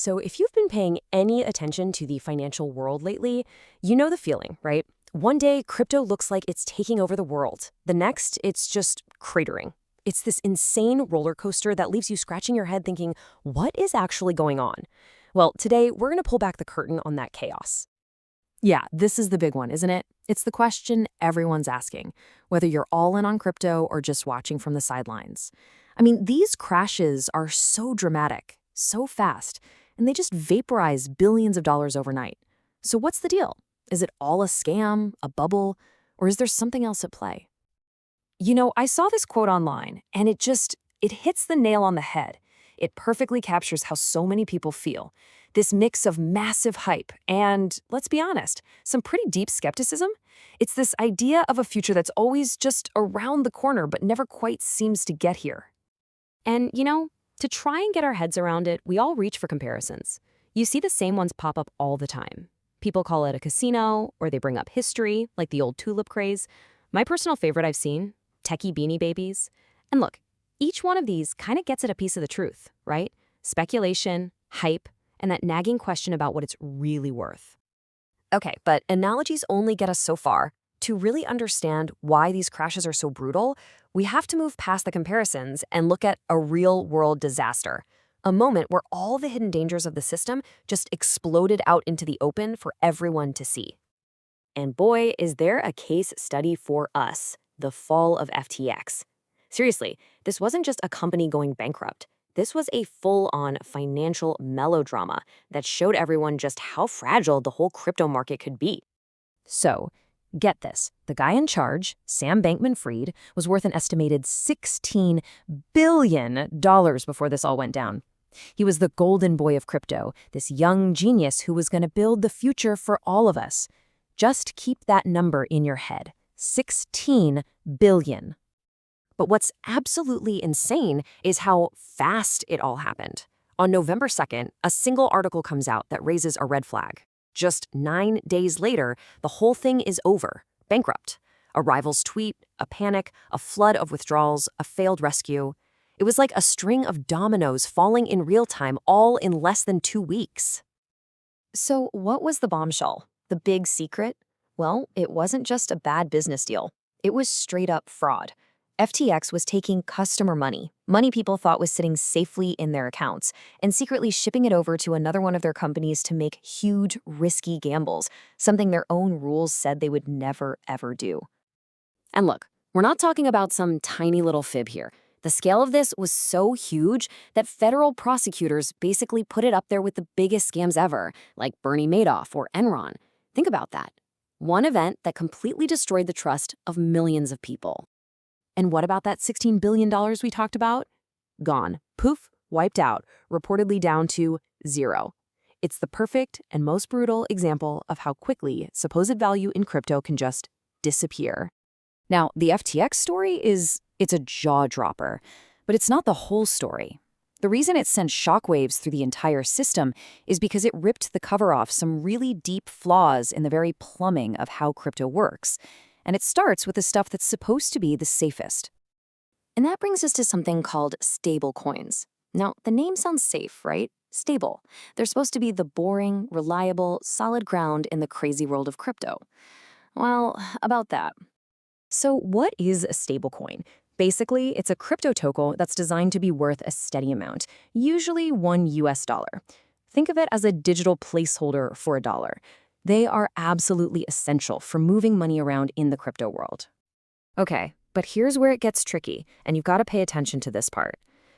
So, if you've been paying any attention to the financial world lately, you know the feeling, right? One day, crypto looks like it's taking over the world. The next, it's just cratering. It's this insane roller coaster that leaves you scratching your head thinking, what is actually going on? Well, today, we're going to pull back the curtain on that chaos. Yeah, this is the big one, isn't it? It's the question everyone's asking, whether you're all in on crypto or just watching from the sidelines. I mean, these crashes are so dramatic, so fast, and they just vaporize billions of dollars overnight. So what's the deal? Is it all a scam, a bubble, or is there something else at play? I saw this quote online, and it hits the nail on the head. It perfectly captures how so many people feel. This mix of massive hype and, let's be honest, some pretty deep skepticism. It's this idea of a future that's always just around the corner but never quite seems to get here. And, to try and get our heads around it, we all reach for comparisons. You see the same ones pop up all the time. People call it a casino, or they bring up history, like the old tulip craze. My personal favorite I've seen, techie beanie babies. And look, each one of these kind of gets at a piece of the truth, right? Speculation, hype, and that nagging question about what it's really worth. Okay, but analogies only get us so far. To really understand why these crashes are so brutal, we have to move past the comparisons and look at a real-world disaster, a moment where all the hidden dangers of the system just exploded out into the open for everyone to see. And boy, is there a case study for us, the fall of FTX. Seriously, this wasn't just a company going bankrupt. This was a full-on financial melodrama that showed everyone just how fragile the whole crypto market could be. So, get this, the guy in charge, Sam Bankman-Fried, was worth an estimated $16 billion before this all went down. He was the golden boy of crypto, this young genius who was going to build the future for all of us. Just keep that number in your head, 16 billion. But what's absolutely insane is how fast it all happened. On November 2nd, a single article comes out that raises a red flag. Just 9 days later, the whole thing is over, bankrupt. A rival's tweet, a panic, a flood of withdrawals, a failed rescue. It was like a string of dominoes falling in real time, all in less than 2 weeks. So what was the bombshell? The big secret? Well, it wasn't just a bad business deal. It was straight up fraud. FTX was taking customer money people thought was sitting safely in their accounts, and secretly shipping it over to another one of their companies to make huge, risky gambles, something their own rules said they would never, ever do. And look, we're not talking about some tiny little fib here. The scale of this was so huge that federal prosecutors basically put it up there with the biggest scams ever, like Bernie Madoff or Enron. Think about that. One event that completely destroyed the trust of millions of people. And what about that $16 billion we talked about? Gone. Poof, wiped out, reportedly down to zero. It's the perfect and most brutal example of how quickly supposed value in crypto can just disappear. Now, the FTX story it's a jaw-dropper, but it's not the whole story. The reason it sent shockwaves through the entire system is because it ripped the cover off some really deep flaws in the very plumbing of how crypto works. And it starts with the stuff that's supposed to be the safest. And that brings us to something called stablecoins. Now, the name sounds safe, right? Stable. They're supposed to be the boring, reliable, solid ground in the crazy world of crypto. Well, about that. So what is a stablecoin? Basically, it's a crypto token that's designed to be worth a steady amount, usually $1. Think of it as a digital placeholder for a dollar. They are absolutely essential for moving money around in the crypto world. Okay, but here's where it gets tricky, and you've got to pay attention to this part.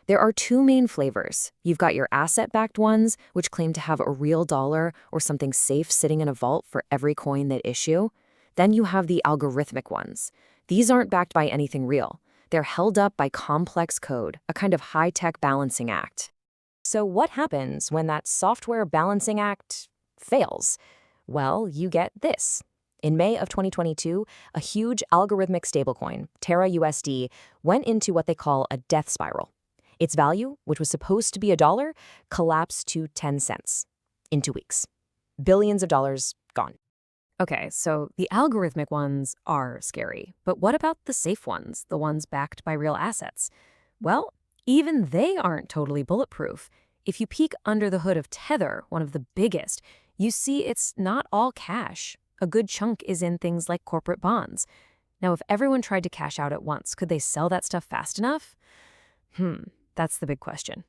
There are two main flavors. You've got your asset-backed ones, which claim to have a real dollar or something safe sitting in a vault for every coin they issue. Then you have the algorithmic ones. These aren't backed by anything real. They're held up by complex code, a kind of high-tech balancing act. So what happens when that software balancing act fails? Well, you get this. In May of 2022, a huge algorithmic stablecoin, Terra USD, went into what they call a death spiral. Its value, which was supposed to be $1, collapsed to 10 cents in 2 weeks. Billions of dollars gone. Okay, so the algorithmic ones are scary, but what about the safe ones, the ones backed by real assets? Well, even they aren't totally bulletproof. If you peek under the hood of Tether, one of the biggest, you see it's not all cash. A good chunk is in things like corporate bonds. Now, if everyone tried to cash out at once, could they sell that stuff fast enough? That's the big question.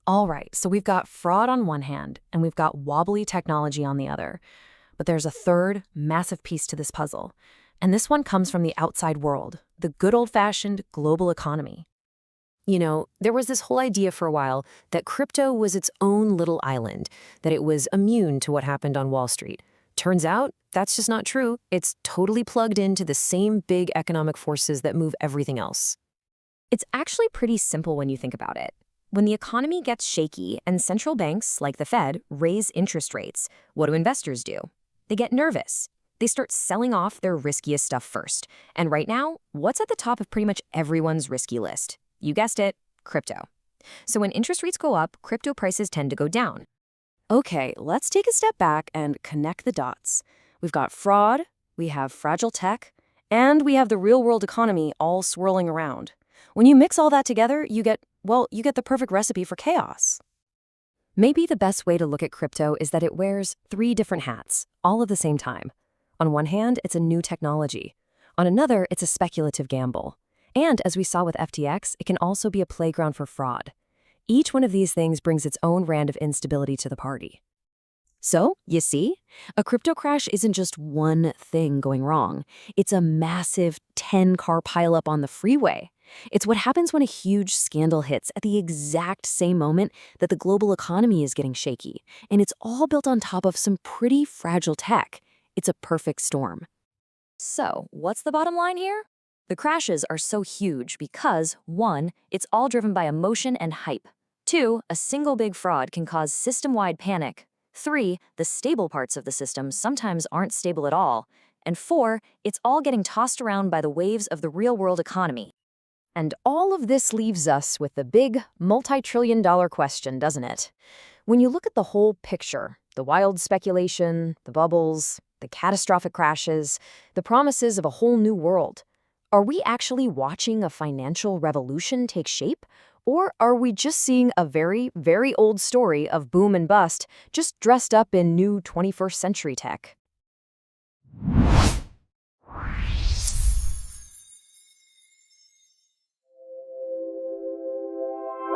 All right, so we've got fraud on one hand, and we've got wobbly technology on the other. But there's a third, massive piece to this puzzle. And this one comes from the outside world, the good old-fashioned global economy. You know, there was this whole idea for a while that crypto was its own little island, that it was immune to what happened on Wall Street. Turns out, that's just not true. It's totally plugged into the same big economic forces that move everything else. It's actually pretty simple when you think about it. When the economy gets shaky and central banks, like the Fed, raise interest rates, what do investors do? They get nervous. They start selling off their riskiest stuff first. And right now, what's at the top of pretty much everyone's risky list? You guessed it, crypto. So when interest rates go up, crypto prices tend to go down. Okay, let's take a step back and connect the dots. We've got fraud, we have fragile tech, and we have the real-world economy all swirling around. When you mix all that together, you get the perfect recipe for chaos. Maybe the best way to look at crypto is that it wears 3 different hats, all at the same time. On one hand, it's a new technology. On another, it's a speculative gamble. And as we saw with FTX, it can also be a playground for fraud. Each one of these things brings its own brand of instability to the party. So, you see, a crypto crash isn't just one thing going wrong. It's a massive 10-car pileup on the freeway. It's what happens when a huge scandal hits at the exact same moment that the global economy is getting shaky. And it's all built on top of some pretty fragile tech. It's a perfect storm. So, what's the bottom line here? The crashes are so huge because, 1, it's all driven by emotion and hype. 2, a single big fraud can cause system-wide panic. 3, the stable parts of the system sometimes aren't stable at all. And 4, it's all getting tossed around by the waves of the real-world economy. And all of this leaves us with the big, multi-trillion-dollar question, doesn't it? When you look at the whole picture, the wild speculation, the bubbles, the catastrophic crashes, the promises of a whole new world, are we actually watching a financial revolution take shape? Or are we just seeing a very, very old story of boom and bust, just dressed up in new 21st century tech?